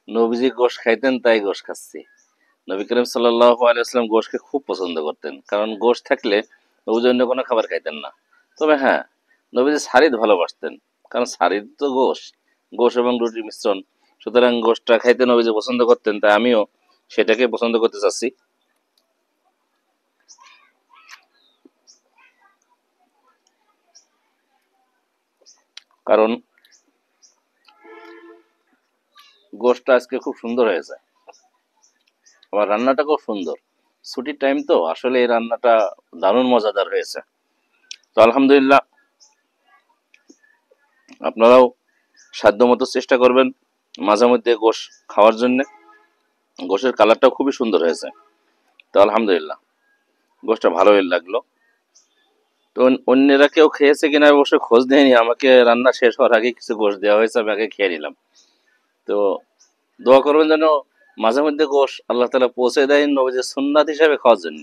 নবীজি গোশ খাইতেন তাই গোশ খাচ্ছি। নবী করিম সাল্লাল্লাহু আলাইহি ওয়াসাল্লাম গোশকে খুব পছন্দ করতেন, কারণ গোশ থাকলে নবীজি অন্য কোনো খাবার খাইতেন না। তবে হ্যাঁ, নবীজি সারিদ ভালোবাসতেন, কারণ সারিদ তো গোশ, গোশ এবং রুটির মিশ্রণ। সুতরাং গোশটা খাইতে নবীজি পছন্দ করতেন, তাই আমিও সেটাকে পছন্দ করতে চাচ্ছি। কারণ গোশটা আজকে খুব সুন্দর হয়েছে, আবার রান্নাটা খুব সুন্দর। ছুটির টাইম তো আসলে এই রান্নাটা দারুণ মজাদার হয়েছে। তো আলহামদুলিল্লাহ, আপনারাও সাধ্যমতো চেষ্টা করবেন মাঝে মধ্যে গোশ খাওয়ার জন্য। গোশের কালারটাও খুবই সুন্দর হয়েছে। তো আলহামদুলিল্লাহ, গোশটা ভালোই লাগলো। তো অন্যেরা কেউ খেয়েছে কিনা অবশ্যই খোঁজ নেয়নি, আমাকে রান্না শেষ হওয়ার আগে কিছু গোশ দেওয়া হয়েছে, আমি আগে খেয়ে নিলাম। তো দোয়া করবেন যেন মাঝে মধ্যে গোশ আল্লাহ তালা পৌঁছে দেয় নবীজির সুন্নাত হিসাবে খাওয়ার জন্য।